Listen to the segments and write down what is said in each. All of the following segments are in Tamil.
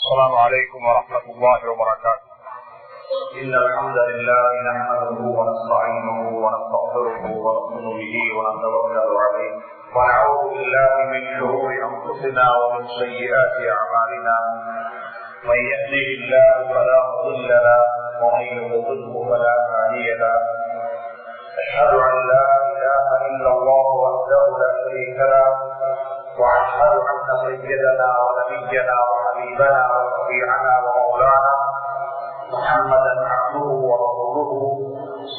السلام عليكم ورحمة الله وبركاته. إن الحمد لله نحمده ونستعينه ونستغفره ونؤمن به ونتوكل عليه ونعوذ بالله من شرور أنفسنا ومن سيئات أعمالنا. من يهده الله فلا مضل له ومن يضلله فلا هادي له. أشهد أن لا إله إلا الله وحده لا شريك له وأشهد أن سيدنا ونبينا وحبيبنا وشفيعنا ومولانا محمدا عبده ورسوله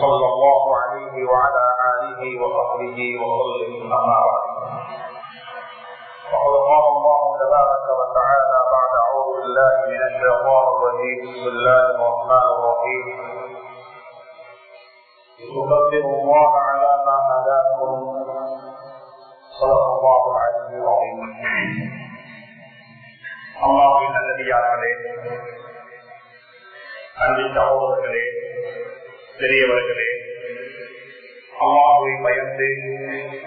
صلى الله عليه وعلى آله وصحبه وسلم. أما بعد، فقد قال الله تبارك وتعالى بعد أعوذ بالله من الشيطان الرجيم. بسم الله الرحمن الرحيم. تكبروا الله على ما هداكم. صدق الله العلي العظيم. அல்லாஹ்வின் நல்லடியார்களே, அன்பின் சகோதரர்களே, பெரியவர்களே, அல்லாஹ்வை பயந்து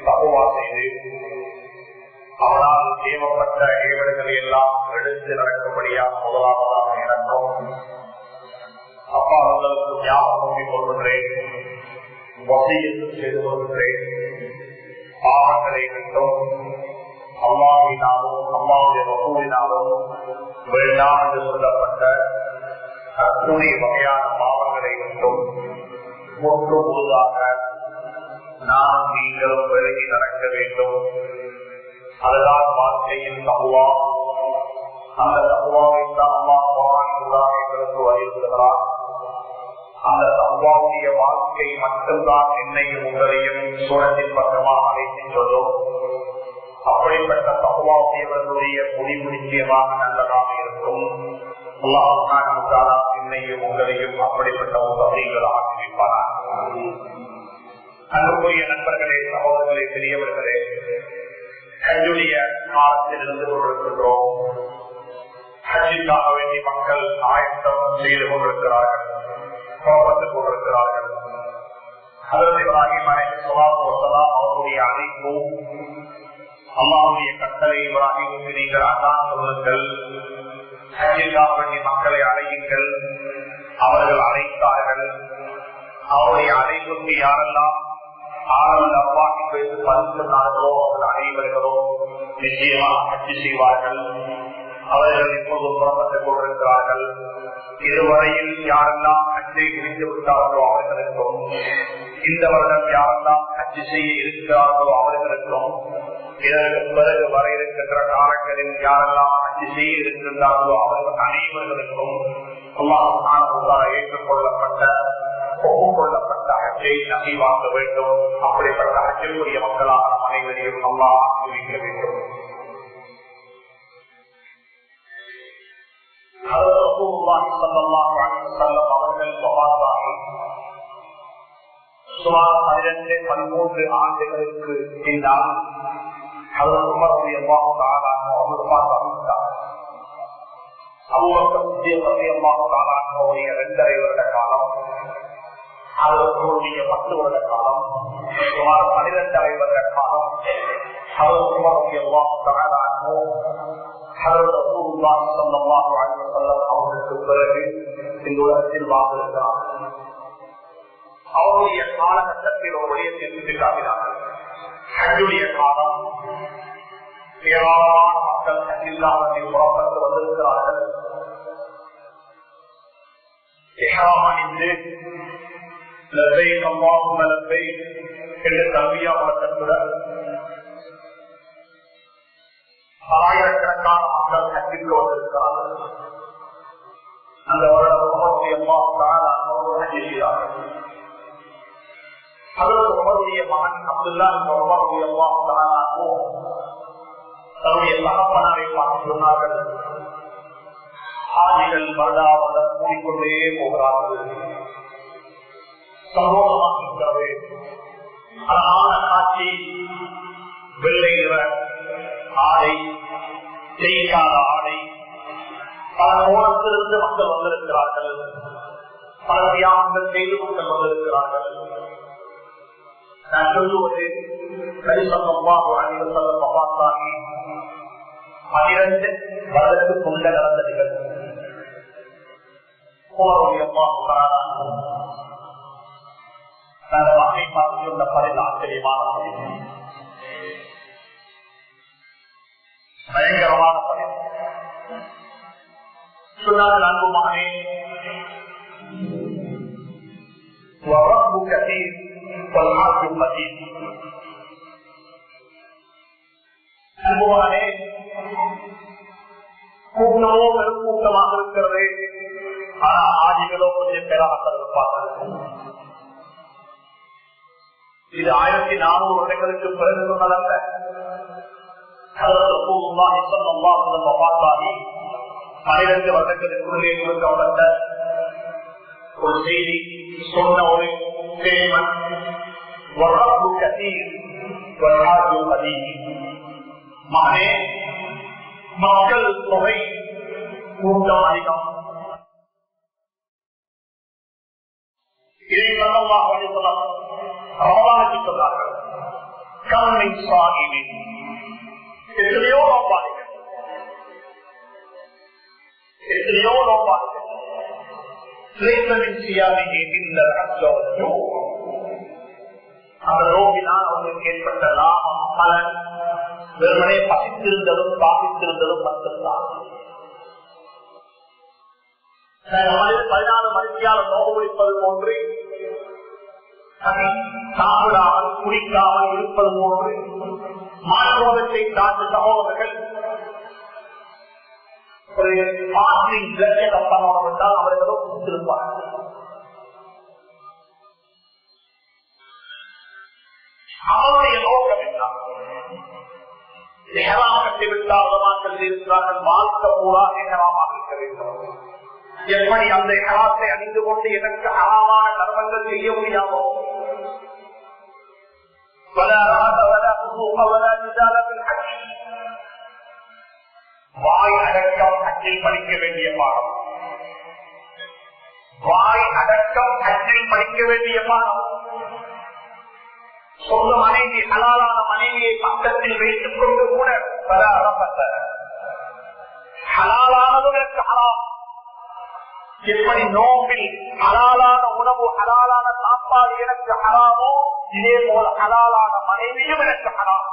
தக்வா செய்து அவனால் ஏவப்பட்ட ஏவல்களை எல்லாம் எடுத்து நடக்கும்படியாக முதலாவதாக எனக்கும் அப்பாவர்களுக்கு ஞாபகம் கொள்கின்றேன், வசியத்து செய்து கொள்கின்றேன். பாவங்களை விட்டும் அல்லாஹ்வினாலும் அல்லாஹ்வுடைய ரசூலினாலும் வேண்டாம் என்று சொல்லப்பட்ட அத்துணை வகையான பாவங்களை விட்டும் ஒன்று முழுதாக நாம் நீங்களும் விலகி நடக்க வேண்டும். அதுதான் வாழ்க்கையின் தக்வா. அந்த தக்வாவை தான் அல்லாஹ் குர்ஆனில் எங்களுக்கு வலியுறுத்துகிறார். அந்த தக்வாவுடைய வாழ்க்கை மட்டும்தான் என்னையும் உங்களையும் சூழலின் பக்கமாக அழைத்து சொல்லும். அப்படிப்பட்ட தக்வாவுடையவர்களுடைய முடிவு நிச்சயமாக நல்லதாக இருக்கும். அல்லாஹ் என்னையும் உங்களையும் அப்படிப்பட்ட உதவிகள் ஆக்கி வைப்பார். அன்புக்குரிய நண்பர்களே, சகோதரர்களே, பெரியவர்களே, ஹஜ்ஜுடைய காலத்தில் இருந்து கொண்டிருக்கின்றோம். ஹஜ்ஜுக்காக வேண்டிய மக்கள் ஆயத்தம் செய்து கொண்டிருக்கிறார்கள், கோபத்துக் கொண்டிருக்கிறார்கள். ஹஜ்ரத் இப்ராஹிம் அலைஹிஸ்ஸலாத்து வஸ்ஸலாம் அவருடைய அழைப்பு, அல்லாஹ்வுடைய கட்டளை, இப்ராஹிமுக்கு நீங்கள் அதான் சொல்லுங்கள், ஹஜ்ஜுக்காக வேண்டிய மக்களை அழையுங்கள். அவர்கள் அழைத்தார்கள். அவருடைய அழைப்புக்கு யாரெல்லாம் ஆரம்ப அல்லாஹ்வின் பேசு பதினார்களோ அவர்கள் அனைவர்களோ நிச்சயமாக ஹஜ்ஜு செய்வார்கள். அவர்கள் இப்போது புறப்பட்டுக் கொண்டிருக்கிறார்கள். இதுவரையில் யாரெல்லாம் ஹஜ்ஜை முடித்து விட்டார்களோ அவர்களுக்கும், இந்த வருடம் யாரெல்லாம் ஹஜ்ஜு செய்ய இருக்கிறார்களோ அவர்களுக்கும், இதற்கு பிறகு வர இருக்கின்ற காலங்களில் யாரெல்லாம் ஹஜ்ஜு செய்ய இருக்கின்றார்களோ அவர்கள் அனைவர்களுக்கும் அல்லாஹ் ஏற்றுக்கொள்ளப்பட்ட ஒப்புக்கொள்ளப்பட்ட ஹஜ்ஜை நசீவாக்க வேண்டும். அப்படிப்பட்ட ஹஜ்ஜுக்குரிய மக்களாக நம் அனைவரையும் அல்லாஹ் ஆக்கிவிக்க வேண்டும். அவர்கள் சுமார் 12-13 ஆண்டுகளுக்கு பின்னால் அவருடைய அபூபக்கர் 2.5 வருட காலம், அவர்களுடைய 10 வருட காலம், சுமார் 12.5 வருட காலம் அவர்களுக்கு பிறகு இந்த உலகத்தில் வாழ்ந்திருக்கிறார். அவருடைய காலகட்டத்தில் ஒரு விடயத்தை சுட்டிக்காட்டினார்கள். ஹஜ்ஜுடைய காலம், ஏராளமான மக்கள் ஹஜ்ஜில் புறப்பட்டு வந்திருக்கிறார்கள். இஹ்ராம் அணிந்து லப்பைக் அல்லாஹும்ம லப்பைக் என்று தல்பியா முழக்கத்துடன் ஆயிரக்கணக்கான மக்கள் ஹஜ்ஜுக்கு வந்திருக்கிறார்கள். அந்த வருடம் உமருடைய ஹஜ் செய்தார்கள். அதற்கு உமருடைய மகன் அப்துல்லா உமருடைய தன்னுடைய தகப்பனாரை பார்த்து சொன்னார்கள், ஆதிகள் வருடாவத கூடிக்கொண்டே போகிறார்கள், சமூகமாக இருக்கிறது. அழகான காட்சி, வெள்ளை நிற ஆடை, செய்யாத ஆடை, பல கோணத்திலிருந்து மக்கள் வந்திருக்கிறார்கள், பல தியாகங்கள் செய்து மக்கள் வந்திருக்கிறார்கள். நான் சொல்லுவது, நபிசல்லாஹு அலைஹி வஸல்லம் வஃபாத்தாகி 12 வருடத்துக்குள்ள நடந்த நிகழ்வு. வாகை பார்த்து சொன்ன பதில் ஆச்சரியமான பயங்கரமான பதில் சொன்னார்கள். அன்பு மகனே, அன்புமானே, கூட்டமோ பெரும் கூட்டமாக இருக்கிறது. ஆனா ஆதிகளோ கொஞ்சம் பேராக இருப்பார்கள். இது 1400 வருடங்களுக்கு பிறகு சொன்னதல்ல. 12 வருடங்களுக்குள்ளே கொடுக்கப்பட்ட ஒரு செய்தி. சொன்ன ஒரு மகனே, மக்கள் தொகை கூட்டம் அதிகம். இதை சொன்னார்கள். எத்தனையோ நோபாளிகள், எத்தனையோ நோபாளிகள் அந்த நோக்கினால் அவங்களுக்கு ஏற்பட்ட லாபம் பலன் வெறுமனே பசித்திருந்ததும் பாதித்திருந்ததும் மட்டும்தான். 14 மணித்தியால் நோவு முடிப்பது போன்று, சாப்பிடாமல் குடிக்காமல் இருப்பது போன்று மாற்றத்தை தாண்டி சகோதரர்கள் ஒரு கப்பனோடு அவர்களும் கொடுத்திருப்பார்கள். அவருடைய நோக்கம் என்ன? கட்டிவிட்டால் உலமாக்கள் இருக்கிறார்கள், வாழ்க்கை பூரா நேரமாக இருக்க வேண்டும். எப்படி அந்த ஹராத்தை அணிந்து கொண்டு எனக்கு ஹராமான கர்மங்கள் செய்ய முடியாமோ, வாய் அடக்கம் ஹஜ்ஜில் படிக்க வேண்டிய பாடம், வாய் அடக்கம் ஹஜ்ஜில் படிக்க வேண்டிய பாடம். சொந்த மனைவி, ஹலாலான மனைவியை பக்கத்தில் வைத்துக் கொண்டு கூட ஹலாலானதும் எனக்கு ஹலாம். எப்படி நோம்பில் ஹலாலான உணவு, ஹலாலான சாப்பாடு எனக்கு ஹராமோ, இதே போல ஹலாலான மனைவியும் எனக்கு ஹராம்.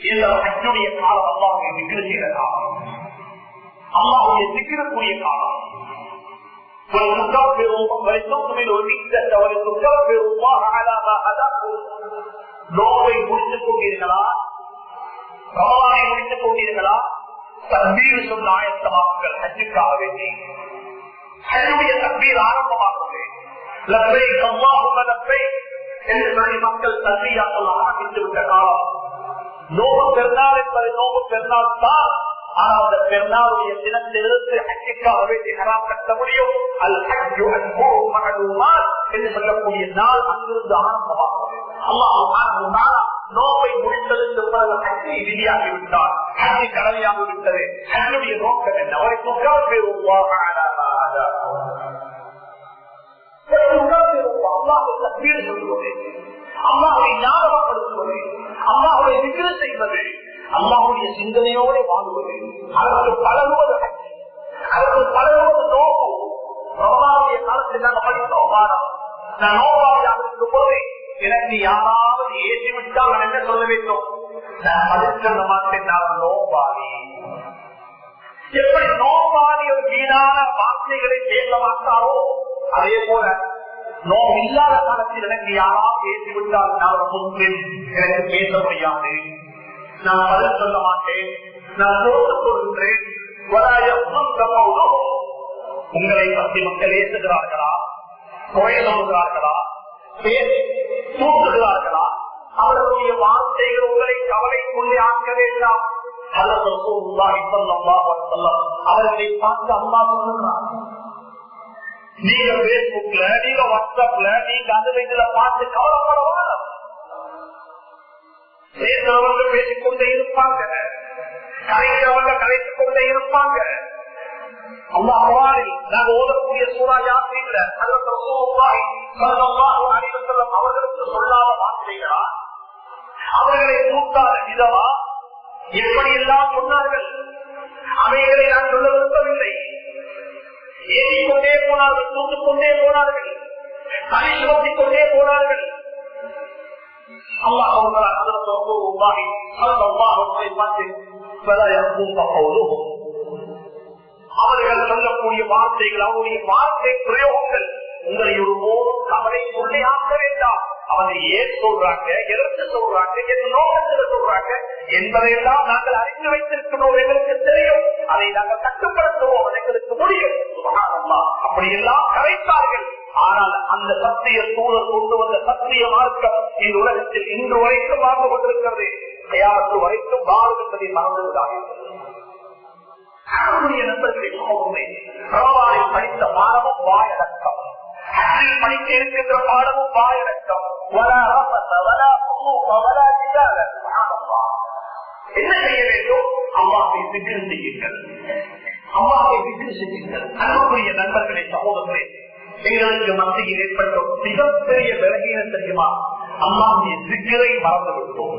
இந்த ஹஜ்ஜுடைய காலம் அல்லாஹ்வுடைய திக்ர் செய்த காலம், அல்லாஹ்வுடைய திக்ருக்குரிய காலம். நோவை முடித்துக் கொண்டீர்களா, ரமலானை முடித்துக் கொண்டீர்களா, தக்பீர் சொன்ன ஆயத்தமாக்குங்கள். ஹஜ்ஜுக்காக வேண்டி ஹஜ்ஜுடைய தக்பீர் ஆரம்பமாகுது. லப்பைக் அல்லாஹும்ம லப்பைக் என்று சொல்லி மக்கள் தல்பியா சொல்ல ஆரம்பித்து விட்ட காலம். நோவு பெருநாள் என்பது நோவு பெருநாள் தான். ஆனால் அந்த பெருநாளுடைய தினத்திலிருந்து ஹஜ்ஜுக்காக வேண்டி ஹராம் கட்ட முடியும். அல் ஹஜ்ஜு அஷ்ஹுரும் மஅலூமாத் என்று சொல்லக்கூடிய நாள் அங்கிருந்து ஆரம்பமாகுது. அல்லாஹ் சுப்ஹானஹு வ தஆலா நோவை முடித்ததற்கு பிறகு ஹஜ்ஜை விதியாகிவிட்டார், ஹஜ்ஜை கடமையாகிவிட்டது. ஹஜ்ஜுடைய நோக்கம் என்ன? அவரை துக்கபிருல்லாஹ அலா மா ஹதாஹு, அல்லாஹ்வை தக்பீர் சொல்வது, அல்லாஹ்வை ஞாபகப்படுத்துவது, அல்லாஹ்வை திக்ர் செய்வது, அல்லாஹ்வுடைய சிந்தனையோடு வாழ்வது, அதற்கு பழகுவது ஹஜ், அதற்கு பழகுவது நோக்கு. ரமலானுடைய காலத்தில் நாங்கள் படித்தோம் பாடம். நான் நோவாளியாக இருக்கும் போது எனக்கு யாராவது ஏற்றிவிட்டால் நான் என்ன சொல்ல வேண்டும்? நான் பதில் சொல்ல மாட்டேன், நான் நோவாளி. எப்படி நோவாளி ஒரு வீணான வார்த்தைகளை பேச மாட்டாரோ, அதே போல நோவு இல்லாத காலத்தில் எனக்கு யாராவது ஏற்றிவிட்டால் நான் ஒரு முஸ்லிம், எனக்கு பேச முடியாது, நான் பதில் சொல்ல மாட்டேன், நான் தோற்றுக் கொள்கின்றேன். உங்களை பற்றி மக்கள் ஏற்றுகிறார்களா, குறை சொல்கிறார்களா, தூக்குகிறார்களா, அவர்களுடைய வார்த்தைகள் உங்களை கவலைக்குள்ளே ஆக்க வேண்டாம். அவர்களை பார்த்து அம்மா சொல்லுகிறார், நீங்க பேஸ்புக்ல, நீங்க வாட்ஸ்அப்ல, நீங்க அதுல இதுல பார்த்து கவலைப்படவான பேசுறவங்க பேசிக்கொண்டே இருப்பாங்க, கலைக்கிறவங்க கலைத்துக் கொண்டே இருப்பாங்க. அல்லாஹ் நாங்க ஓதக்கூடிய சூரா யாசின்ல ஹஜ்ரத் ரசூலுல்லாஹி ஸல்லல்லாஹு அலைஹி வஸல்லம் அவர்களுக்கு சொல்லாத வார்த்தைகளா, அவர்களை கூட்டாத விதமா, எப்படியெல்லாம் சொன்னார்கள், அவைகளை நான் சொல்ல விரும்பவில்லை. ஏற்றிக்கொண்டே போனார்கள், தூக்கிக் கொண்டே போனார்கள், தனி சுமத்திக் கொண்டே போனார்கள். அவர்கள் சொல்லக்கூடிய வார்த்தைகள், அவருடைய வார்த்தை பிரயோகங்கள் உங்களை ஒரு போதும் கவலைக்குள்ளே ஆக்க வேண்டாம். அவனை ஏன் சொல்றாங்க, எதற்கு சொல்றாங்க, என் நோக்கத்தில் சொல்றாங்க என்பதையெல்லாம் நாங்கள் அறிந்து வைத்திருக்கிறோம். எங்களுக்கு தெரியும், அதை நாங்கள் கட்டுப்படுத்துவோம், எங்களுக்கு முடியும். அப்படியெல்லாம் கரைத்தார்கள். ஆனால் அந்த சத்திய சூழல் கொண்டு வந்த சத்திய மார்க்கம் இந்த உலகத்தில் இன்று வரைக்கும் வாழ்ந்து கொண்டிருக்கிறது. தயாரத்து வரைக்கும் வாழும் என்பதை மறந்து விடார்கள். நண்பர்களை படித்த பாடமும் வாயடக்கம், படிக்க இருக்கின்ற பாடமும் வாயடக்கம். என்ன செய்ய வேண்டும்? அல்லாஹ்வை திக்ர் செய்யுங்கள், அல்லாஹ்வை திக்ர் செய்யுங்கள். அன்புக்குரிய நண்பர்களே, சகோதரர்களே, எங்களுக்கு மத்தியில் ஏற்பட்ட மிகப்பெரிய விலகீனம் தெரியுமா? அல்லாஹ்வுடைய திக்ரை மறந்து விட்டோம்.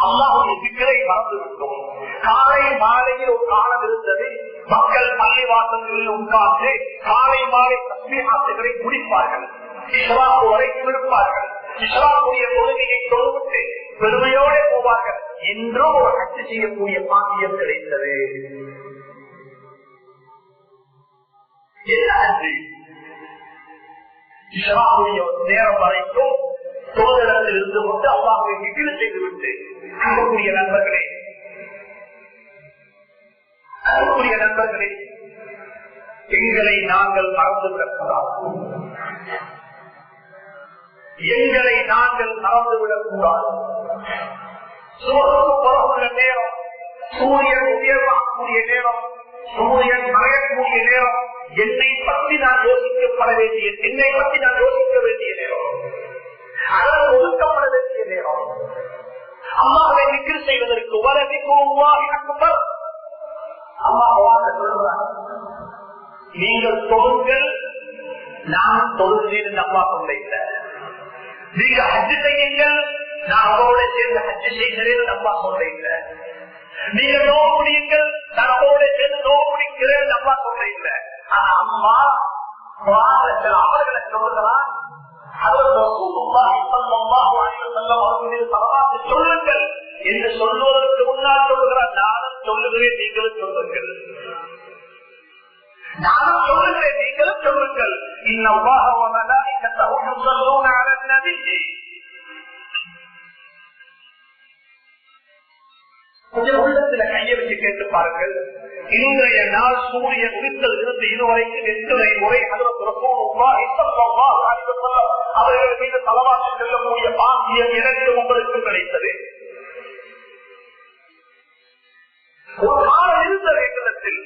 அல்லாஹ்வுடைய திக்ரை மறந்து விட்டோம். காலை மாலையில் ஒரு காலம் இருந்தது, மக்கள் பள்ளிவாசல்களில் உட்கார்ந்து காலை மாலை தஸ்பீஹாத்துகளை முடிப்பார்கள், இஸ்ராக்கு வரைக்கும் இருப்பார்கள். இஸ்ராக்குடைய தொழுகையை தொழுவிட்டு பெருமையோட போவார்கள். என்றும் ஒரு ஹஜ் செய்யக்கூடிய பாக்கியம் கிடைத்தது. இஸ்ராக்குடைய நேரம் வரைக்கும் தொழிலிடத்தில் இருந்து கொண்டு அல்லாஹ்வை திக்ர் செய்துவிட்டு, அன்புக்குரிய நண்பர்களே, அன்புக்குரிய நண்பர்களே, எங்களை நாங்கள் மறந்துவிடக்கூடாது. எங்களை நாங்கள் மறந்துவிடக்கூடாது. சூரியனுக்கு புறமுள்ள நேரம், சூரியன் உயர்வாகக்கூடிய நேரம், சூரியன் மறையக்கூடிய நேரம், என்னை பற்றி நான் யோசிக்கப்பட வேண்டிய, என்னை பற்றி நான் யோசிக்க வேண்டிய நேரம், அதற்கு ஒதுக்கப்பட வேண்டிய நேரம். அல்லாஹ்வை திக்ர் செய்வதற்கு வலதிக்குல்லாஹி அக்பர். அல்லாஹ் சொல்றார், நீங்கள் தொழுங்கள், நான் தொழுகிறேன். அல்லாஹ் சொல்ல, நீங்க ஹஜ் செய்யுங்கள், நான் அவரோட சேர்ந்து ஹஜ் செய்கிறேன். அல்லாஹ் சொல்ல, நீங்க நோவு முடியுங்கள், நான் அவரோட சேர்ந்து நோவு முடிக்கிறேன். அல்லாஹ் சொல்ல. ஆனா அம்மா அவர்களை சொல்லுகிறான், சொல்லுங்கள் என்று சொல்லுவதற்கு முன்னால் சொல்லுகிறார், நானும் சொல்லுகிறேன், நீங்களும் சொல்லுங்கள், நானும் சொல்லுகிறேன், நீங்களும் சொல்லுங்கள். கொஞ்சம் உள்ளத்துல கையை வச்சு கேட்டு பாருங்கள். இன்றைய நாள் சூரியன் உதித்தல் இருந்து இதுவரைக்கும் எத்தனை முறை அவர்கள் மீது தலவாசி செல்லக்கூடிய பாக்கியம் எனக்கு உங்களுக்கு கிடைத்தது. ஒரு காலம் இருந்த வேண்டத்தில்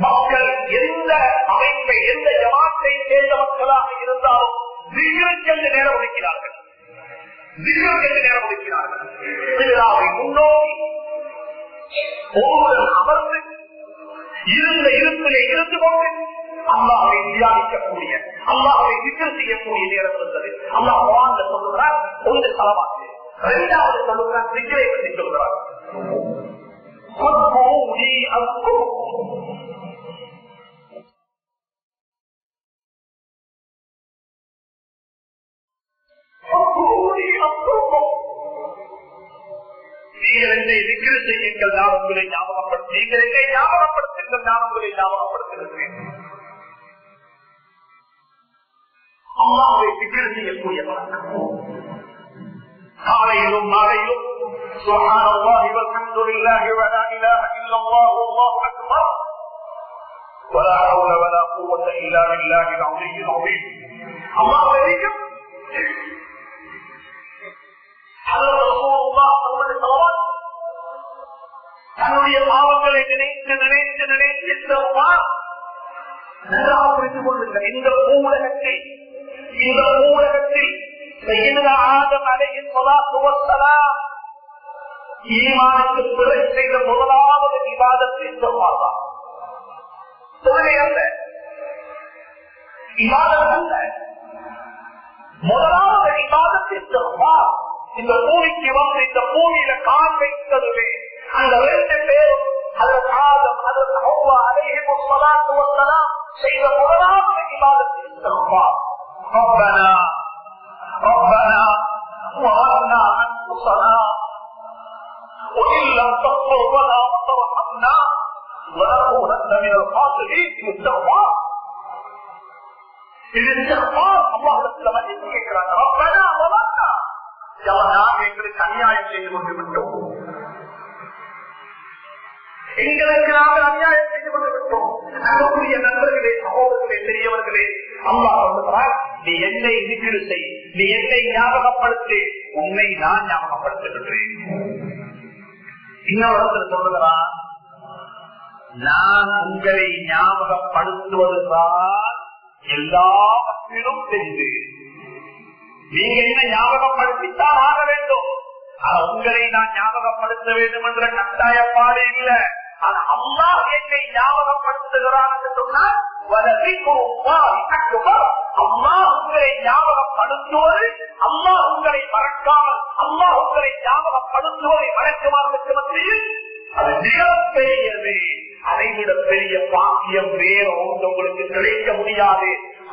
மக்கள் எந்த அமைப்பை, எந்த ஜமாத்தை சேர்ந்த மக்களாக இருந்தாலும் திகழ்ச்சி நேரம் ஒதுக்கிறார்கள், திகழ்ச்சி நேரம் ஒதுக்கிறார்கள். திருவிழாவை முன்னோக்கி ஒவ்வொரு அமர்ந்து இருந்த இருப்பிலே இருந்து கொண்டு அல்லாஹ்வை தியானிக்கக்கூடிய, அல்லாஹ்வை திக்ர் செய்யக்கூடிய நேரம் இருந்தது. அல்லாஹ் குர்ஆன்ல சொல்லுகிறார், ஒன்று ஸலவாத், இரண்டாவது சொல்லுகிறார் திக்ரை பற்றி சொல்கிறார். நீங்கள் என்னை திக்ர் செய்யுங்கள், நான் உங்களை ஞாபகப்படுத்த, நீங்கள் என்னை ஞாபகப்படுத்துங்கள், நான் உங்களை ஞாபகப்படுத்துகிறேன். அல்லாஹ்வை திக்ர் செய்யக்கூடிய வழக்கம் காலையிலும் மாலையிலும் சுப்ஹானல்லாஹி வல்ஹம்துலில்லாஹி வலா இலாஹ இல்லல்லாஹு வல்லாஹு அக்பர் வலா ஹவ்ல வலா குவத்த இல்லா பில்லாஹில் அலிய்யில் அஸீம். அல்லாஹ்வை திக்ர் தன்னுடைய பாவங்களை நினைத்து நினைத்து நினைத்து நன்றாக புரிந்து கொள்ளுங்கள். இந்த பூவுலகத்தில் ஆதம் அலைஹிஸ்ஸலாத்து வஸ்ஸலாம் ஈமானுக்கு பிறகு செய்த முதலாவது இபாதத் இஸ்திக்ஃபார் தான். தொழுகை அல்ல, இபாதத் அல்ல, முதலாவது இபாதத் இஸ்திக்ஃபார். இந்த பூமிக்கு வந்து இந்த பூமியில கால் வைத்ததுமே அந்த 2 பேரும் செய்த முதலாவது இபாதத் இஸ்திக்பார். ربنا ظلمنا أنفسنا وإن لم تغفر لنا وترحمنا لنكونن من الخاسرين. الاستغفار அல்லாஹ்விடத்தில் மன்னிப்பு கேட்கிறாங்க. ரப்பனா ظلمنا, நாங்கள் எங்களுக்கு அநியாயம் செய்து கொண்டு விட்டோம், எங்களுக்கு நாங்கள் அநியாயம் செய்து கொண்டு விட்டோம். அன்புக்குரிய நண்பர்களே, சகோதரர்களே, பெரியவர்களே, அல்லாஹ் சொல்கிறார், நீ என்னை திக்ர் செய், நீ என்னை ஞாபகப்படுத்து, உன்னை நான் ஞாபகப்படுத்துகின்றேன். இன்னொருத்தர் சொல்லுகிறார், நான் உங்களை ஞாபகப்படுத்துவதுதான் எல்லாவற்றிலும் தெரிந்து, நீங்க என்ன ஞாபகப்படுத்தித்தான் ஆக வேண்டும். உங்களை நான் ஞாபகப்படுத்த வேண்டும் என்ற கட்டாயப்பாடு இல்லை. அல்லாஹ் என்னை ஞாபகப்படுத்துகிறார் என்று சொன்னால் அல்லாஹ் உங்களை ஞாபகப்படுத்துவது, அல்லாஹ் உங்களை மறக்காமல் அல்லாஹ் உங்களை ஞாபகப்படுத்துவதை மறக்குமாறுக்கு மத்தியில் அது மிகப்பெரியது. அதைவிட பெரிய பாக்கியம் வேற ஒன்று உங்களுக்கு கிடைக்க முடியாது.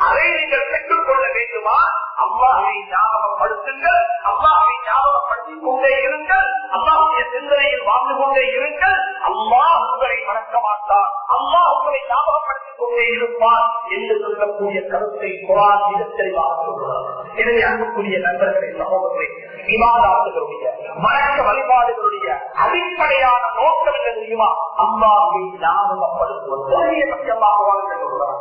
அதை நீங்கள் பெற்றுக் கொள்ள வேண்டுமா? அல்லாஹை ஞாபகப்படுத்துங்கள், அல்லாஹை ஞாபகப்படுத்திக் கொண்டே இருங்கள், அல்லாஹுடைய சிந்தனையில் வாழ்ந்து கொண்டே இருங்கள். அல்லாஹ் உங்களை மறக்க மாட்டார், அல்லாஹ் உங்களை ஞாபகப்படுத்திக் கொண்டே இருப்பார் என்று சொல்லக்கூடிய கருத்தை குர்ஆன் மிக தெளிவாக சொல்கிறார். எனவே அன்புக்குரிய நண்பர்களே, சகோதரர்களே, இபாதத்துகளுடைய வணக்க வழிபாடுகளுடைய அடிப்படையான நோக்கம் என்ன தெரியுமா? அல்லாஹை ஞாபகப்படுத்துவது. தொழுகையை பற்றி அல்லாஹ் சொல்கிறார்,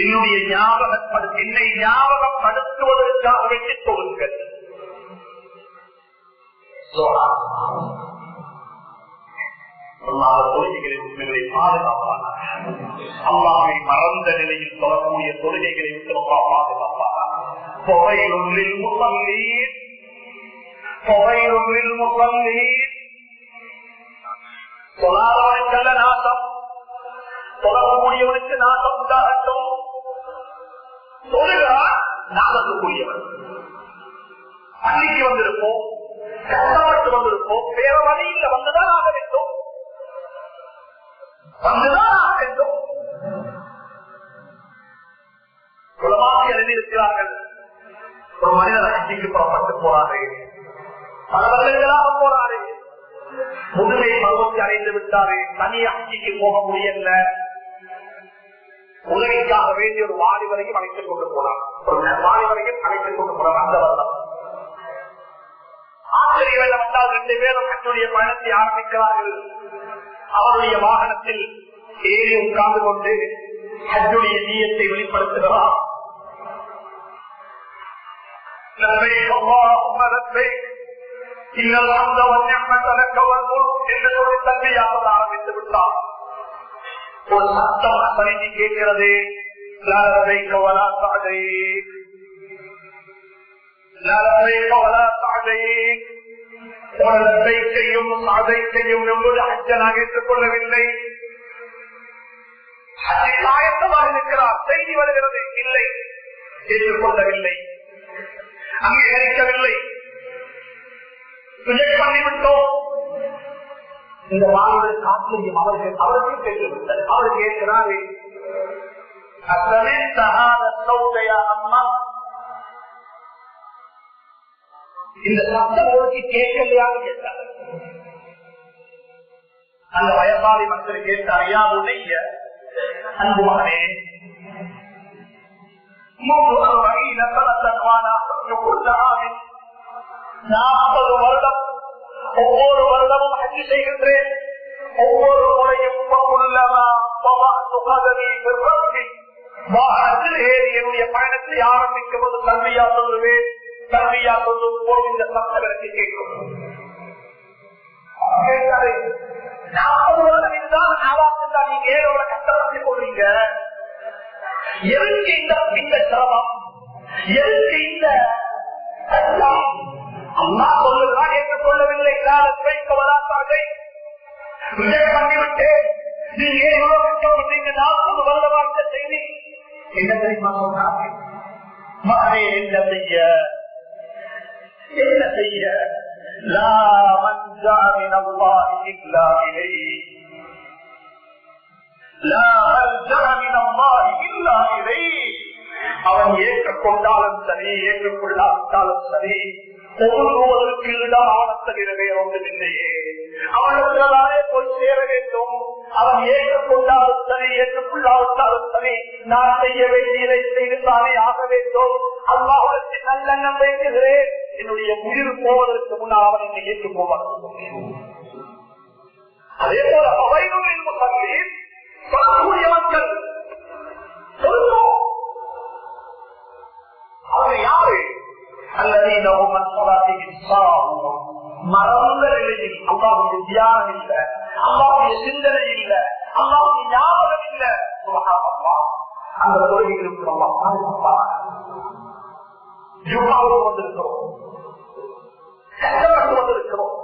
என்னுடைய என்னை ஞாபகப்படுத்துவதற்காக வேண்டி தொழுங்கள். தொழுகைகளை உண்மைகளை பாதுகாப்பான அல்லாஹை மறந்த நிலையில் தொடரக்கூடிய தொழுகைகளை விட்டு அல்லா பாதுகாப்பான சொல்லாதவனுக்கல்ல நாசம், தொடரக்கூடியவனுக்கு நாசம் உண்டாகட்டும். சொல்லுகிறார் நாசத்துக்குரியவன். பள்ளிக்கு வந்திருப்போம், கஷ்டப்பட்டு வந்திருப்போம், வேற வழியில் வந்துதான் ஆக வேண்டும், வந்துதான் ஆக வேண்டும். குலமாக எழுதியிருக்கிறார்கள், ஒரு மனிதர் ஹஜ்ஜுக்கு புறப்பட்டு போறாரு, பல வருடங்களாக போறாரு, முதுமை பருவத்தை அடைந்து விட்டாரு, தனி ஹஜ்ஜுக்கு போக முடியல, உதவிக்காக வேண்டிய ஒரு வாலிபரையும் அழைத்துக் கொண்டு போனார், ஒரு வாலிபரையும் அழைத்துக் கொண்டு போனார். அந்த வருடம் ஆசிரியர் வேலை வந்தால் 2 பேரும் ஹஜ்ஜுடைய பயணத்தை ஆரம்பிக்கிறார்கள். அவருடைய வாகனத்தில் ஏறி உட்கார்ந்து கொண்டு ஹஜ்ஜுடைய நியத்தை வெளிப்படுத்துகிறார். ஆரம்பித்து விட்டார். ஒரு சத்தம் அசரிக்கு கேட்கிறது, ஹஜ்ஜனாக ஏற்றுக்கொள்ளவில்லை, ஆயத்தமாக இருக்கிறார். செய்தி வருகிறது, இல்லை, ஏற்றுக்கொள்ளவில்லை, அங்கீகரிக்கவில்லை, பண்ணிவிட்டோம். இந்த வாழ்வில் ஆச்சரியம் அவருக்கு கேட்டுவிட்டார். அவர் கேட்கிறாரு, அம்மா, இந்த சத்தம் அவருக்கு கேட்கலையான்னு கேட்டார். அந்த வயசாளி மக்கள் கேட்டார், யா உடைய அன்பு மகனே, 40 வருடம் ஒவ்வொரு வருடமும் ஹஜ் செய்கின்றேன். ஒவ்வொரு முறையும் வாகனத்தில் ஏறி என்னுடைய பயணத்தை ஆரம்பிக்கும் போது தன்மையா சொல்லுவேன், தன்மையா சொல்லும் போது இந்த சத்தங்களுக்கு கேட்கும். 40 வருடம் இதுதான் ஆவாக்குதா, நீங்க ஏழோட கஷ்டப்பட்டுக் கொள்றீங்க, எதுக்கு இந்த சிரமம், எதுக்கு இந்த அம்மா சொல்லுகிறான், ஏற்றுக்கொள்ளவில்லை. ரிஜெக்ட் பண்ணிவிட்டேன், நீங்க எவ்வளவு கஷ்டப்பட்டீங்க, 40 வருட வாழ்க்கை செய்தி என்ன தெரியுமா சொன்னாங்க? மகனே என்ன செய்ய லா மன்ஜா மின் அல்லாஹி இல்லா இலைஹி, லா மன்ஜா மின் அல்லாஹி இல்லா இலைஹி. அவன் ஏற்றுக்கொண்டாலும் சரி, ஏற்றுக்கொள்ளாவிட்டாலும் சரி, பொருள்வதற்கு இடம் ஆவணத்தகிற ஒன்றுமில்லையே. அவனுக்குள்ளதானே போய் சேர வேண்டும். அவன் ஏற்றுக்கொண்டாலும் சரி, ஏற்றுக்கொள்ளாவிட்டாலும் சரி, நான் செய்ய வேண்டியதை செய்துதானே ஆக வேண்டும். அல்லாஹ்வுக்கு நல்லெண்ணம் வைக்கிறேன், என்னுடைய உயிர் போவதற்கு முன்னால் அவன் என்னை ஏற்றுக்கொள்வார். அதே போல அவைகளின் முகத்தில் சொல்லக்கூடிய மக்கள் சொல்லுவோம், அவங்க யாரு? அல்லதீன ஹும் அன் ஸலாத்திஹிம் சாஹூன். மறந்த நிலையில், அல்லாஹ்வுடைய தியானம் இல்ல, அல்லாஹ்வுடைய சிந்தனை இல்ல, அல்லாஹ்வுடைய ஞாபகம் இல்ல. சுப்ஹானல்லாஹ். அந்த தொழுகைகளுக்கு அல்லாஹ் பாதுகாப்பார். ஜும்ஆவுக்கு வந்திருக்கிறோம், கஷ்டப்பட்டு வந்திருக்கிறோம்,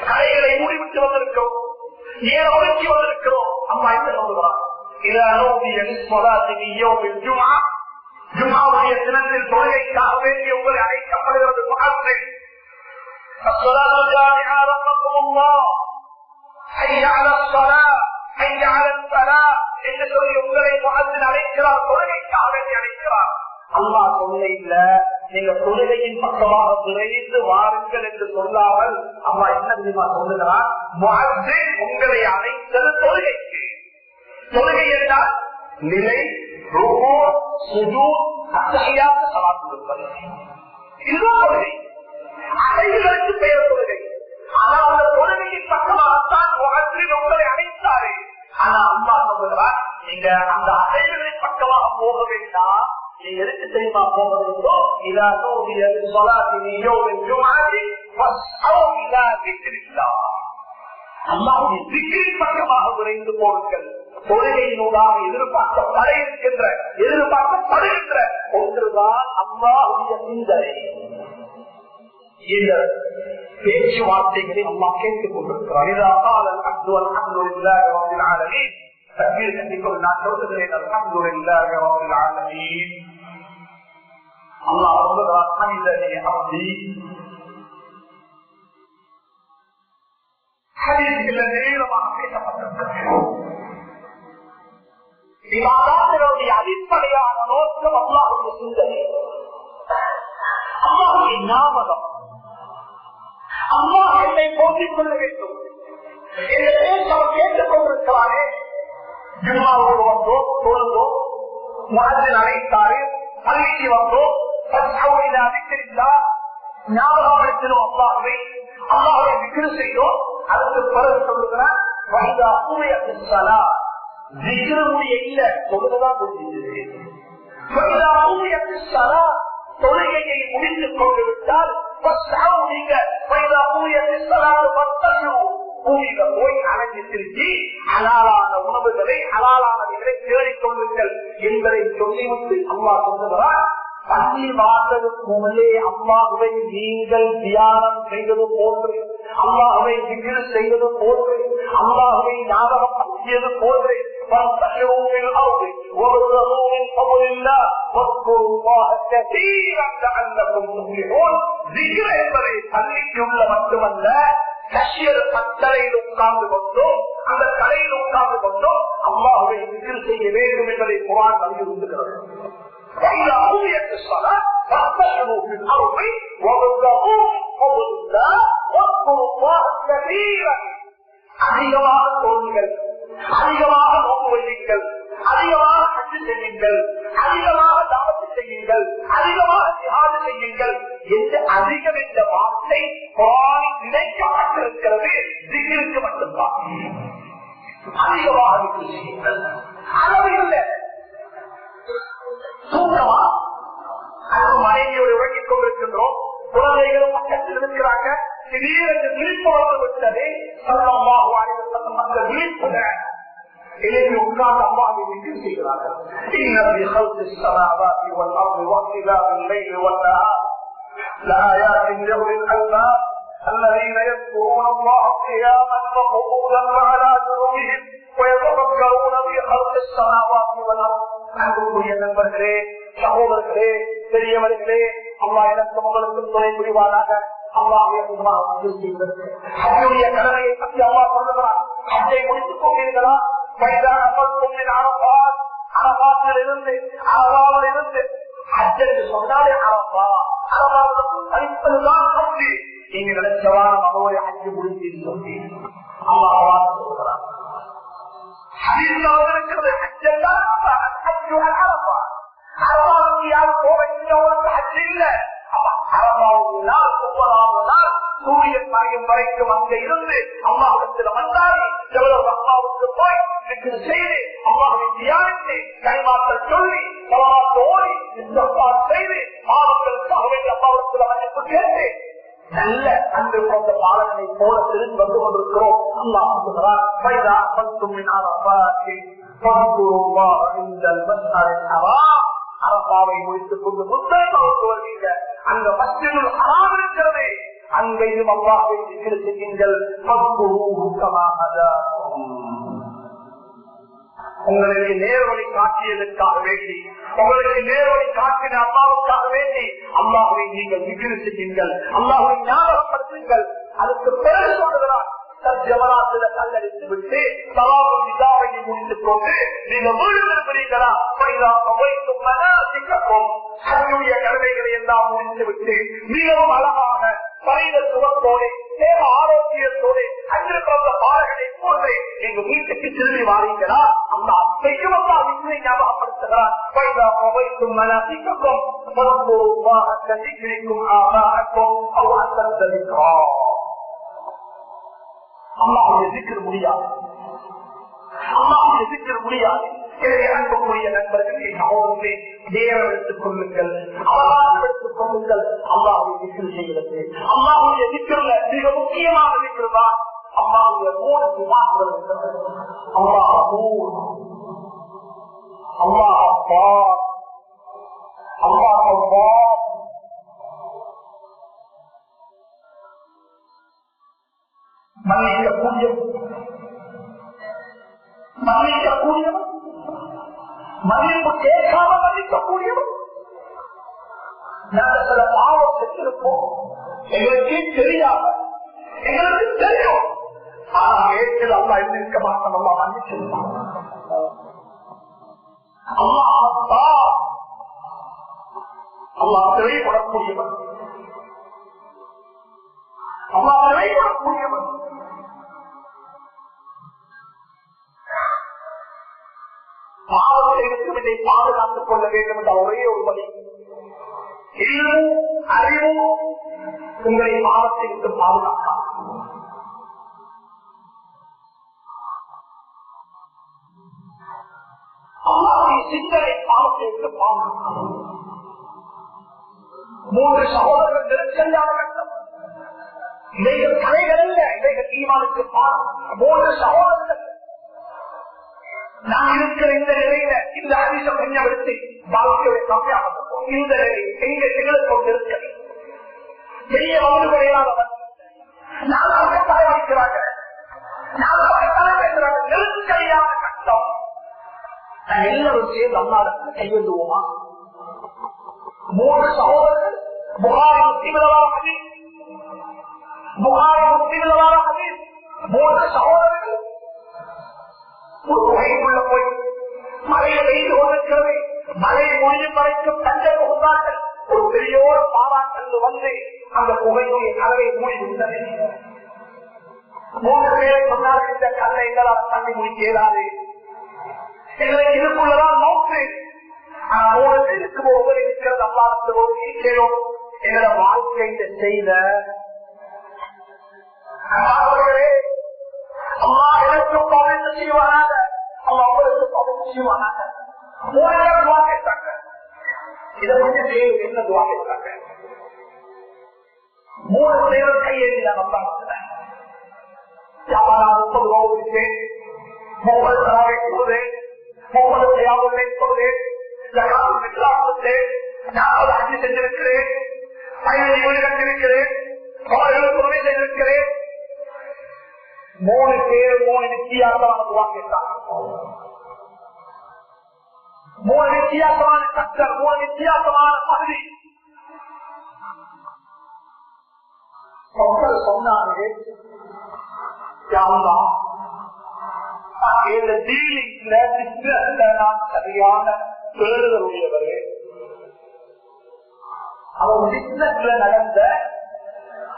கடைகளை மூடிவிட்டு வந்திருக்கிறோம், ஏன் ஒழுக்கி வந்திருக்கிறோம். அம்மா என்ன சொல்லுகிறார்? இதா நூதிய லிஸ்ஸலாத்தி யௌமில் ஜும்ஆ, ஜும்ஆவுடைய தினத்தில் தொழுகைக்காக வேண்டி உங்களை அழைக்கப்படுகிறது. முஹம்மத் الصلاة جامعة رحمكم الله حي على الصلاة حي على الفلاح என்று சொல்லி உங்களை முஹம்மத் அழைக்கிறார், தொழுகைக்காக வேண்டி அழைக்கிறார். அல்லாஹ் சொல்ல இல்ல, நீங்க தொழுகையின் பக்கமாக விரைந்து வாருங்கள் என்று சொல்லாமல் அல்லாஹ் என்ன தெரியுமா சொல்லுகிறார்? முஹம்மத் உங்களை அழைத்தது தொழுகைக்கு. தொழுகை என்றால் நிலை, ருக்கூ, சுஜூத், அத்தஹியாத், ஸலாத் கொடுப்பது, இதுதான் தொழுகை. அழைகளுக்கு பெயர் தொழுகை. ஆனா அந்த தொழுகையின் பக்கமாகத்தான் முஹம்மத் உங்களை அழைத்தாரு. ஆனா அல்லாஹ் சொல்லுகிறார், நீங்க அந்த அழைகளின் பக்கமாக போக வேண்டாம். நீங்க எதுக்கு தெரியுமா போக வேண்டும்? இதா நூதிய லிஸ்ஸலாத்தி யௌமில் ஜும்ஆத்தி ஃபஸ்அவு இலா திக்ரில்லாஹ். அல்லாஹ்வுடைய திக்ரின் பக்கமாக விரைந்து போடுங்கள். தொழுகையினூடாக எதிர்பார்க்கப்படுகின்ற ஒன்றுதான் அல்லாஹ்வுடைய சிந்தனை. இந்த பேச்சுவார்த்தைகளை அல்லாஹ் கேட்டுக் கொண்டிருக்கிறார். இதா காலல் அப்து அல்ஹம்துலில்லாஹி ரப்பில் ஆலமீன். தக்பீர் கட்டிக்கொண்டு நான் சொல்லுகிறேன், அல்ஹம்துலில்லாஹி ரப்பில் ஆலமீன். அல்லாஹ் சொல்லுகிறார், ஹமிதனி அப்தி. ஹதீஸ்களில் நீளமாக பேசப்பட்டிருக்கிறது. இபாதத்துடைய அடிப்படையான நோக்கம் அல்லாஹ்வுடைய சிந்தனை, அல்லாஹ்வுடைய ஞாபகம். அல்லாஹ் என்னை போற்றிக் கொள்ள வேண்டும் என்று அவர் கேட்டுக் கொண்டிருக்கிறாரே. ஜும்மாவுக்கு வந்தோம், தொழுதோம், முஹம்மத் அழைத்தாரு, பள்ளிக்கு வந்தோம், ஞாபகப்படுத்தினோம் அல்லாஹ்வை, அல்லாஹ்வை திக்ர் செய்தோம். அதுக்கு பிறகு சொல்லுகிறார், இல்ல தொழுதுதான் புரிஞ்சது. தொழுகையை முடித்துக் கொண்டு விட்டால் போய் அணைந்து திருச்சி ஹலாலான உணவுகளை, ஹலாலானவைகளை தேடிக் கொள்ளுங்கள் என்பதை சொல்லிவிட்டு அல்லாஹ் சொல்லுகிறார், பள்ளி வாசலுக்கு உள்ளே அல்லாஹ்வை நீங்கள் தியானம் செய்தது போன்று, அல்லாஹ்வை திக்ர் செய்தது போன்று, அல்லாஹ்வை ஞாபகம் பற்றியது போன்று என்பதை பள்ளிக்குள்ள மட்டுமல்ல, கஷியர் பட்டறையில் உட்கார்ந்து கொண்டோம், அந்த கலையில் உட்கார்ந்து கொண்டோம் அல்லாஹ்வை திக்ர் செய்ய வேண்டும் என்பதை குர்ஆன் வலியுறுத்துகிறது. அதிகமாக தோன்றுங்கள், அதிகமாக நோக்கு வையுங்கள், அதிகமாக ஹஜ் செய்யுங்கள், அதிகமாக தாவத்து செய்யுங்கள், அதிகமாக ஜிஹாத் செய்யுங்கள் என்று அதிகம் என்ற வார்த்தை குர்ஆனில் நினைக்கப்பட்டிருக்கிறது. திக்ருக்கு மட்டும்தான். அதிகமாக திக்ர் செய்யுங்கள், அளவு இல்லை. தூக்கமா மனைவியோடு உறங்கிக் கொண்டிருக்கின்றோம், குழந்தைகளும் பக்கத்தில் இருக்கிறாங்க, திடீரென்று விழிப்பு வந்து விட்டது. அந்த விழிப்புல எழுதி உட்கார்ந்து அம்மாவை திக்ர் செய்கிறார்கள். الذين يذكرون الله قياما وقعودا وعلى جنوبهم ويتفكرون في خلق السماوات والارض. அன்புக்குரிய நண்பர்களே, சகோதரர்களே, பெரியவர்களே, அல்லாஹ் எனக்கு உங்களுக்கு துணை புரிவானாக. அல்லாஹ்வுடைய கடமையை பற்றி அல்லாஹ் சொல்லுகிறார். அதை முடித்துக் கொண்டீர்களா? அரபாத்திலிருந்து அஜென்று சொன்னாலே அரபா, அரபாவுக்கும் தனிப்பதுதான் பற்றி நீங்க நினைச்சவான மகோடைய அஞ்சு முடிந்து சொல்லி அல்லாஹ் சொல்கிறார். இருக்கிறது அஜெல்லாம் அரபா. அரபாவுக்கு யாரும் போக உங்களுக்கு அஜ் இல்லை. அரபாவுக்கு நாள் 9வது நாள் சூரியன் மறையும் வரைக்கும் அங்க இருந்து அல்லாஹ்விடத்தில் வந்தாரி எவ்வளவு அல்லாஹ்வுக்கு போய் செய்து அல்லாஹ்வை தியானித்து கைமாற்றல் சொல்லி ஓடி செய்து பாவங்களுக்காக வேண்டிய அல்லாஹ்விடத்தில் மன்னிப்பு கேட்டு நல்ல அன்று கொண்ட பாலகனை போல திரும்பி வந்து கொண்டிருக்கிறோம். அல்லாஹ் சொல்கிறார், அரபாவை முடித்துக் கொண்டு முஸ்லிம்களுக்கு வருவீங்க. அங்க மஸ்ஜிதுல் ஹராம் இருக்கிறது, அங்கேயும் அல்லாஹ்வை திக்ர் செய்யுங்கள். உங்களுக்கு நேர்வழி காட்டியதற்காக வேண்டி, உங்களுக்கு நேர்வழி காட்டின அல்லாஹ்வுக்காக வேண்டி அல்லாஹ்வை நீங்கள் திக்ர் செய்யுங்கள், அல்லாஹ்வை ஞாபகப்படுத்துங்கள். அதுக்கு பிறகு சொல்லுகிறார், ஜமராத்துல கல்லடித்து விட்டு சலாமுல் இதாவை முடித்துக் கொண்டு நீங்க வீடு திரும்புறீங்களா? தன்னுடைய கடமைகளை எல்லாம் முடித்து விட்டு மிகவும் அழகாக பரித சுகத்தோடு தேவ ஆரோக்கியத்தோடு அன்று பிறந்த பாடல்களை போன்று எங்க வீட்டுக்கு திரும்பி வாரீங்களா? அந்த அத்தையும் அல்லா வீட்டை ஞாபகப்படுத்துகிறார். அல்லாஹ்வுடைய திக்ர் முடியாது, அல்லாஹ்வுடைய திக்ர் முடியாது. எனவே அன்புக்குரிய நண்பர்களே, சகோதரர்களே, நேரம் எடுத்துக் கொள்ளுங்கள், அவரால் எடுத்துக் கொள்ளுங்கள். அல்லாஹ்வுடைய திக்ர் செய்கிறது. அல்லாஹ்வுடைய திக்ர்ல மிக முக்கியமான திக்ர் தான் அல்லாஹ்வுடைய 3 துஆக்கள் இருக்கிறது. அல்லாஹ் அல்லாஹ் அல்லாஹ் அல்லாஹ் அல்லாஹ் மன்னிக்கக்கூடியவன், மன்னிக்கக்கூடியவன், மன்னிப்பு கேட்காம மன்னிக்கக்கூடியவன். நாங்கள் சில பாவம் செஞ்சிருப்போம், எங்களுக்கு தெரியாம, எங்களுக்கு தெரியும். ஆனா ஏற்று அல்லா இருக்க மாட்டோம், அல்லா மன்னிச்சிருப்பான். அல்லா திரைப்படக்கூடியவன், அல்லா திரைப்படக்கூடியவன். பாவத்தை விட்டு பாதுகாத்துக் கொள்ள வேண்டும் என்ற ஒரே ஒரு வழி, அறிவும் உங்களை பாவத்தை விட்டு பாதுகாக்கலாம். அல்லாஹ்வுடைய சிந்தனை பாவத்தை விட்டு பாதுகாக்கலாம். 3 சகோதரர்கள் நெருக்கடியான கட்டம், இவைகள் கலைகள் அல்ல, இவைகள் ஈமானுக்கு பாடம். 3 சகோதரர்கள் நான் இருக்கிற இந்த நிலையில இந்த அதிசம் கொஞ்சம் எடுத்து வாழ்க்கையை கம்மியாக இந்த நிலை எங்க திகழக் கொண்டிருக்க பெரிய வந்து குறையாதவன் நாளாக தலைவலிக்கிறாங்க, நாளாக தலைவலிக்கிறாங்க. நெருக்கடியான கட்டம். நான் எல்லாரும் சேர்ந்து அம்மாவுக்கு கையெழுதுவோமா? 3 சகோதரர்கள், புகாரி முஸ்லிம்களவான ஹதீஸ், புகாரி முஸ்லிம்களவான ஹதீஸ். 3 சகோதரர்கள் ஒரு குகைக்குள்ள போய் மழையை பெய்து கொண்டிருக்கிறது. மழை முடியும் வரைக்கும் தஞ்சை புகுந்தார்கள். ஒரு பெரியோர் பாராட்டல் வந்து அந்த குகையுடைய கதவை மூடிவிட்டது. 3 பேர் சொன்னார்கள், இந்த கல்லை எங்களால் தண்ணி முடிக்க இயலாது, எங்களுக்கு இதுக்குள்ளதான் நோக்கு. 3 பேருக்கு ஒவ்வொரு இருக்கிறது அல்லாஹ்வுக்கு ஒரு ஈச்சையும் எங்களோட வாழ்க்கையில செய்த அல்லாஹ்வே, அல்லாஹ் எனக்கு பவித்து செய்வானாக, அல்லாஹ் உங்களுக்கு பவித்து செய்வானாக. 3 பேர் துவா கேட்டாங்க. இதை வந்து என்ன துவா கேட்டாங்க? 3 பேர் கையெழுதினாங்க. அல்லாஹ் யாவனா 30 ரூபாய் 30 தராவை போது 30 செய்யாமல் போது நான் 5 செஞ்சிருக்கிறேன், 15 வீடு கட்டிருக்கிறேன், அவர்களுக்கு உதவி செய்திருக்கிறேன். 3 பேர் 3 வித்தியாசமான துவா கேட்டாங்க. 3 வித்தியாசமான கற்றல், 3 வித்தியாசமான பகுதி. சொன்னாங்க சரியான பேருதலுடையவரே, அவர் பிசினஸ்ல நடந்த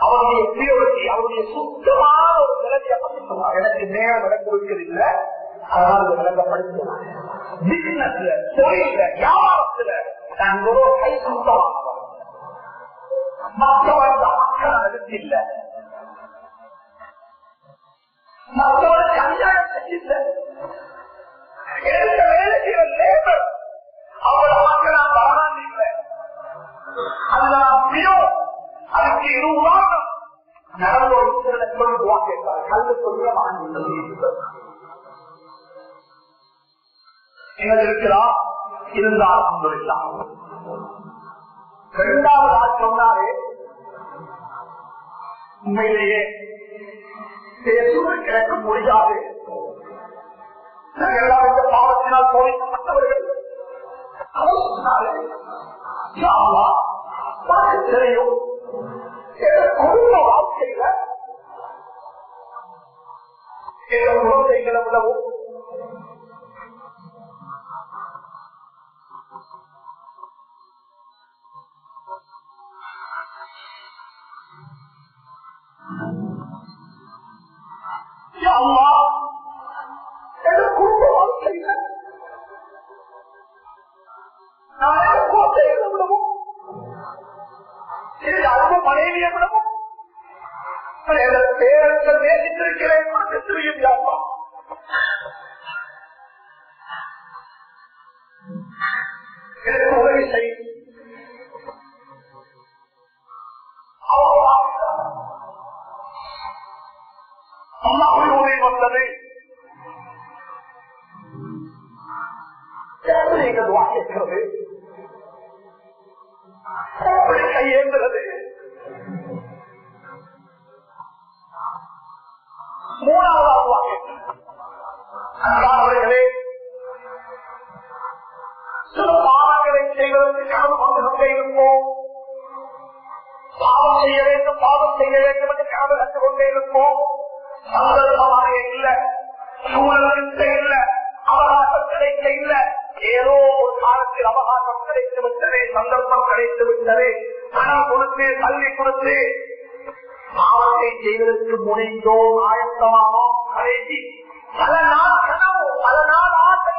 அவருடைய பிரியோரிட்டி, அவருடைய சுத்தமான ஒரு நிலையை பற்றி சொன்னார். எனக்கு நேரம் நடந்திருக்கிறதில்லை, அதனால் விளங்கப்படுத்தினார். பிசினஸ்ல, தொழில, வியாபாரத்துல நான் ஒரு கை சுத்தமானவர். மற்றவர்கள் மக்கள் அடுத்து இல்லை, மற்றவர்கள் கல்யாணம் செய்யல, எடுத்த வேலை செய்ய லேபர் அவரோட மக்கள் வராது இல்லை. அதுதான் பியோ. அதுக்கு 20 உதாரணம் நடந்த ஒரு சொல்லுவா கேட்பார். கல்வி சொல்ல நீங்கள் இருக்கிறா இருந்தால் அல்ஹம்துலில்லாஹ். 2வது ஆள் சொன்னாரே, உண்மையிலேயே பேசுவது கேட்க முடியாது, எல்லாரும் இந்த பாவத்தினால் சோதிக்கப்பட்டவர்கள். அவர் சொன்னாரே, தெரியும் குடும்ப வாழ்க்கையில குழந்தைகளை விடவும் குடும்ப வாழ்க்கையில நான் குழந்தைகளை விடவும் அன்பு மனைவியை விடவும் பேரர்கள் நேசித்திருக்கிறேன். எனக்கு உதவி செய். அல்லாஹ்வின் உதவி வந்தது. நீங்கள் வாசிக்கிறது கையேந்துறது. 3வது அன்பானவர்களே, சில பாவங்களை செய்வதற்கு கனவு கொண்டு கொண்டே இருப்போம். பாவம் செய்ய வேண்டும், பாவம் செய்ய வேண்டும் என்று கனவு கண்டு கொண்டே இருப்போம். சந்தர்ப்பமாக இல்லை, சூழலுக்கு இல்லை, அவகாசம் கிடைக்க இல்லை. ஏதோ ஒரு காலத்தில் அவகாசம் கிடைத்து விட்டது, சந்தர்ப்பம் கிடைத்து விட்டது, பணம் கொடுத்து தள்ளி கொடுத்து பாவத்தை செய்வதற்கு முனைந்தோம், ஆயத்தமானோம். கடைசி பல நாள் கனவு, பல நாள் ஆசை.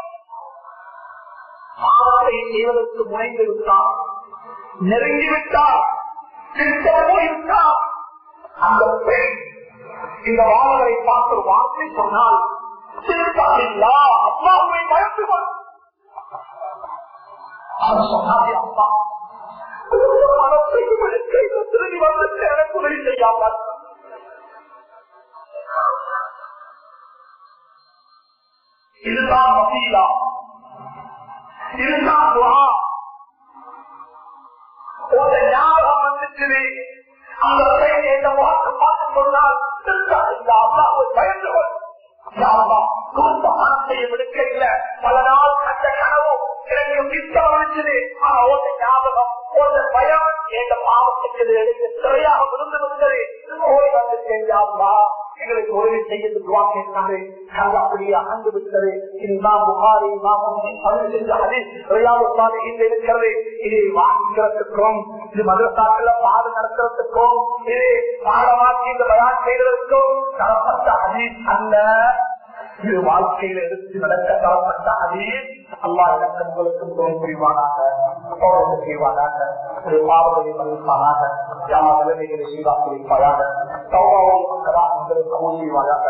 பாவத்தை செய்வதற்கு முனைந்து விட்டார், நெருங்கிவிட்டார், திட்டம் போய்விட்டார். அந்த பெண் இந்த வாழ்களை பார்த்து ஒரு வார்த்தை சொன்னால், திருத்தமில்லா அம்மாவை பயந்துகள். அவர் சொன்னாரே, அப்பா மனத்தையும் எடுக்க திரும்பி வந்து எனக்கு உதவி செய்யாமல். இதுதான் வசீலா, இதுதான் துஆ. ஒரு ஞாபகம் வந்துச்சு, அந்த பெண் என்ற முகத்தை பார்த்து சொன்னால், அல்லாஹ்வை பயந்துகள். குடும்ப மனத்தையும் எடுக்க இல்லை, பல நாள் கண்ட கனவு எனக்கு பித்தம் அளிச்சது. ஆனா ஒரு ஞாபகம், ஒரு பயம் என்ற பாவத்துக்கு எனக்கு சிறையாக விழுந்து விட்டது. ஓடி வந்து செஞ்சாங்களா எங்களுக்கு உதவி செய்யறது துவா கேட்டாரு. அப்படியே அகந்து விட்டது. இதுதான் புகாரி பதிவு செஞ்ச ஹதீஸ் இருக்கிறது. இதை வாங்கிக்கிறதுக்கும், இது மதரசாக்கள பாடு நடத்துறதுக்கும், இது பாடமாக்கி இந்த பயான் செய்வதற்கும் தரப்பட்ட ஹதீஸ் அல்ல. இது வாழ்க்கையில எடுத்து நடக்க தரப்பட்ட ஹதீஸ். அல்லாஹ் எனக்கு உங்களுக்கும் துணை புரிவானாக, செய்வானாக, ஒரு பாவத்தை மன்னிப்பானாக, யார் நிலைமைகளை சீராக்கியிருப்பாயாக, தௌபாவை உங்களுக்கு கூலிவாயாக,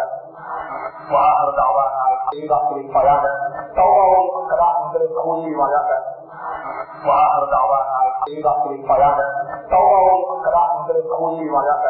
சீராக்கியிருப்பாயாக, தௌபாவை உங்களுக்கு கூலிவாயாக, சீராக்கியிருப்பாயாக, தௌபாவை உங்களுக்கு கூலிவாயாக.